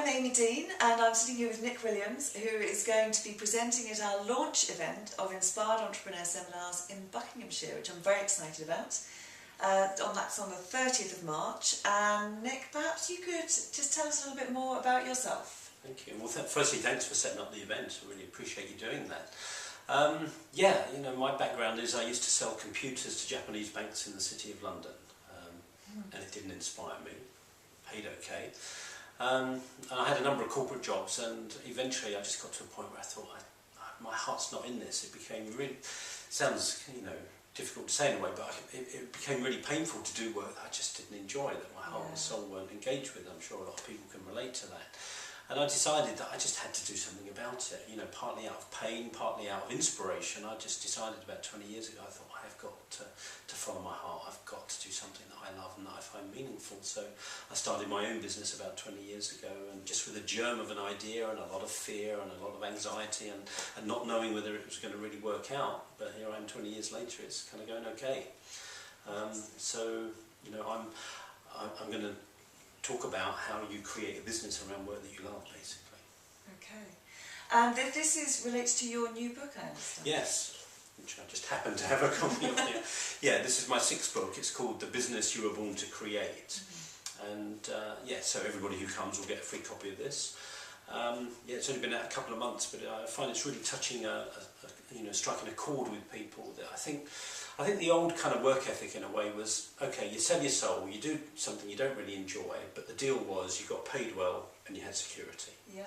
I'm Amy Dean, and I'm sitting here with Nick Williams, who is going to be presenting at our launch event of Inspired Entrepreneur Seminars in Buckinghamshire, which I'm very excited about. That's on the 30th of March. And Nick, perhaps you could just tell us a little bit more about yourself. Thank you. Well, firstly, thanks for setting up the event. I really appreciate you doing that. My background is I used to sell computers to Japanese banks in the City of London, and it didn't inspire me. Paid okay. And I had a number of corporate jobs, and eventually I just got to a point where I thought, my heart's not in this. It became really, sounds, difficult to say in a way, but it became really painful to do work that I just didn't enjoy, that my heart and soul weren't engaged with. I'm sure a lot of people can relate to that. And I decided that I just had to do something about it, partly out of pain, partly out of inspiration. I just decided about 20 years ago, I thought, I have got to follow my heart. I've got to do something that I love and that I find meaningful. So I started my own business about 20 years ago, and just with a germ of an idea and a lot of fear and a lot of anxiety and not knowing whether it was going to really work out. But here I am 20 years later, it's kind of going okay. I'm going to talk about how you create a business around work that you love, basically. Okay. And this relates to your new book, I understand? Yes, which I just happen to have a copy of here. Yeah, this is my 6th book. It's called The Business You Were Born to Create. And so everybody who comes will get a free copy of this. It's only been out a couple of months, but I find it's really touching, striking a chord with people. That I think the old kind of work ethic in a way was, okay, you sell your soul, you do something you don't really enjoy, but the deal was you got paid well and you had security. Yeah.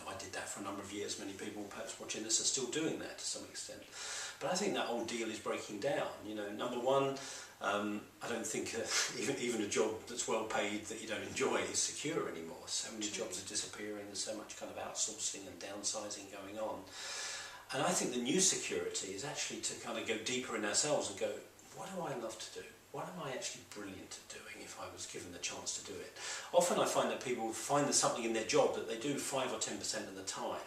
I did that for a number of years. Many people perhaps watching this are still doing that to some extent. But I think that old deal is breaking down. Number one, I don't think even a job that's well paid that you don't enjoy is secure anymore. So many jobs are disappearing, there's so much kind of outsourcing and downsizing going on. And I think the new security is actually to kind of go deeper in ourselves and go, what do I love to do? What am I actually brilliant at doing if I was given the chance to do it? Often I find that people find there's something in their job that they do 5 or 10% of the time.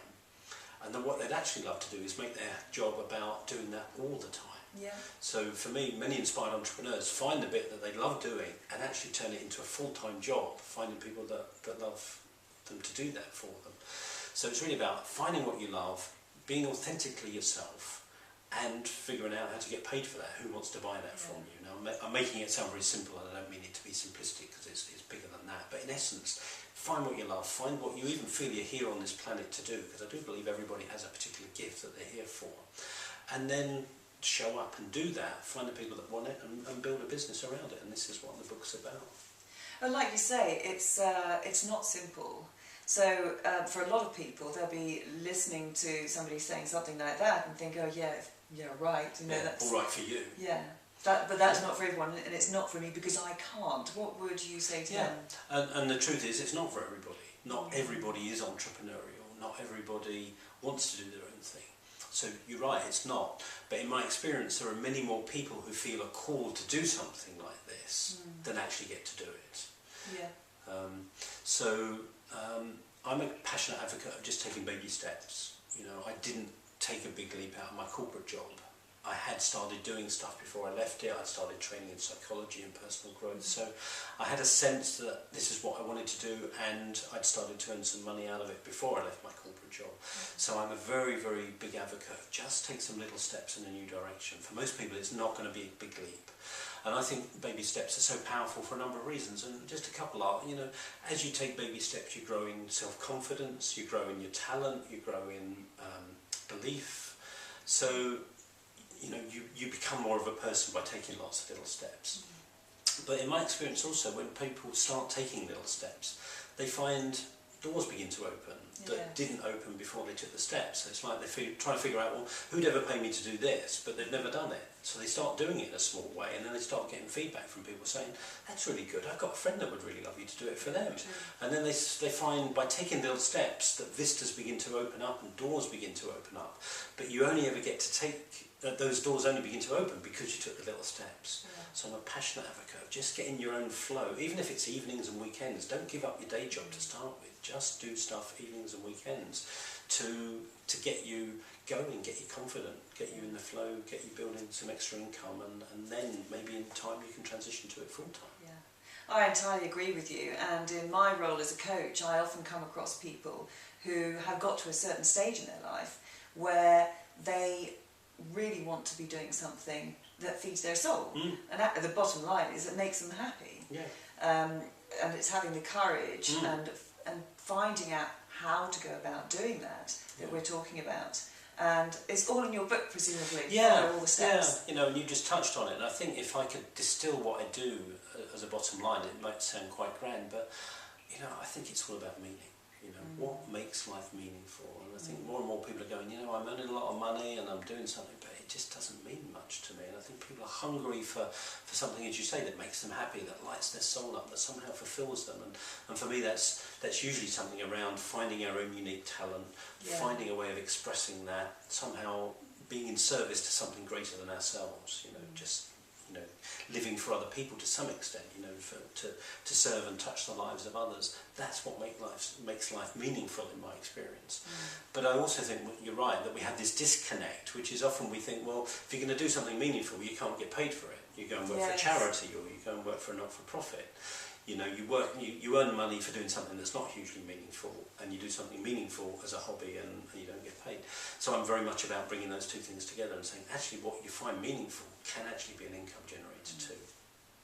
And then what they'd actually love to do is make their job about doing that all the time. Yeah. So for me, many inspired entrepreneurs find the bit that they love doing and actually turn it into a full-time job, finding people that love them to do that for them. So it's really about finding what you love, being authentically yourself, and figuring out how to get paid for that. Who wants to buy that from you? Now, I'm making it sound very simple, and I don't mean it to be simplistic because it's bigger than that. But in essence, find what you love, find what you even feel you're here on this planet to do, because I do believe everybody has a particular gift that they're here for. And then show up and do that, find the people that want it, and build a business around it. And this is what the book's about. Well, like you say, it's not simple. So for a lot of people, they'll be listening to somebody saying something like that and think, oh yeah, right. That's all right for you. Yeah. But that's not for everyone, and it's not for me because I can't. What would you say to them? And the truth is, it's not for everybody. Not everybody is entrepreneurial. Not everybody wants to do their own thing. So you're right, it's not. But in my experience, there are many more people who feel a call to do something like this than actually get to do it. Yeah. I'm a passionate advocate of just taking baby steps. I didn't take a big leap out of my corporate job. I had started doing stuff before I left it. I'd started training in psychology and personal growth. So I had a sense that this is what I wanted to do, and I'd started to earn some money out of it before I left my corporate job. So I'm a very, very big advocate of just take some little steps in a new direction. For most people, it's not going to be a big leap. And I think baby steps are so powerful for a number of reasons, and just a couple are, as you take baby steps, you grow in self-confidence, you grow in your talent, you grow in belief. So, you become more of a person by taking lots of little steps. But in my experience also, when people start taking little steps, they find doors begin to open that didn't open before they took the steps. So it's like they try to figure out, well, who'd ever pay me to do this? But they've never done it. So they start doing it in a small way, and then they start getting feedback from people saying, that's really good, I've got a friend that would really love you to do it for them. And then they find by taking little steps that vistas begin to open up and doors begin to open up. But you only ever get to take, those doors only begin to open because you took the little steps. So I'm a passionate advocate of just getting your own flow, even if it's evenings and weekends. Don't give up your day job to start with. Just do stuff evenings and weekends to get you going, get you confident, get you in the flow, get you building some extra income, and then maybe in time you can transition to it full time. Yeah. I entirely agree with you, and in my role as a coach I often come across people who have got to a certain stage in their life where they really want to be doing something that feeds their soul, and at the bottom line is it makes them happy. And it's having the courage and finding out how to go about doing that we're talking about. And it's all in your book, presumably. Follow all the steps. You know, and you just touched on it. And I think if I could distill what I do as a bottom line, it might sound quite grand, but you know, I think it's all about meaning. You know, what makes life meaningful? And I think more and more people are going, you know, I'm earning a lot of money and I'm doing something, but it just doesn't mean much to me. And I think people are hungry for something, as you say, that makes them happy, that lights their soul up, that somehow fulfills them. And for me, that's usually something around finding our own unique talent, finding a way of expressing that, somehow being in service to something greater than ourselves. You know, just living for other people to some extent. You know, to serve and touch the lives of others. That's what makes life meaningful in my experience. But I also think you're right that we have this disconnect, which is often we think, well, if you're going to do something meaningful, you can't get paid for it. You go and work for a charity, or you go and work for a not-for-profit. You know, you earn money for doing something that's not hugely meaningful, and you do something meaningful as a hobby, and you don't get paid. So I'm very much about bringing those two things together and saying, actually, what you find meaningful can actually be an income generator too.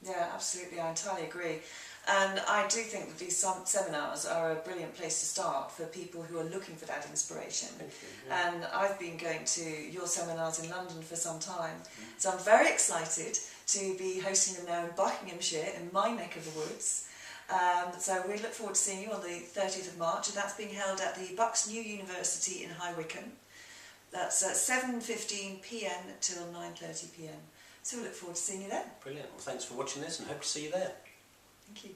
Yeah, absolutely, I entirely agree. And I do think that these seminars are a brilliant place to start for people who are looking for that inspiration. Thank you. And I've been going to your seminars in London for some time, so I'm very excited to be hosting them now in Buckinghamshire, in my neck of the woods. So we look forward to seeing you on the 30th of March, and that's being held at the Bucks New University in High Wycombe. That's at 7:15 p.m. till 9:30 p.m. So we look forward to seeing you then. Brilliant. Well, thanks for watching this, and hope to see you there. Thank you.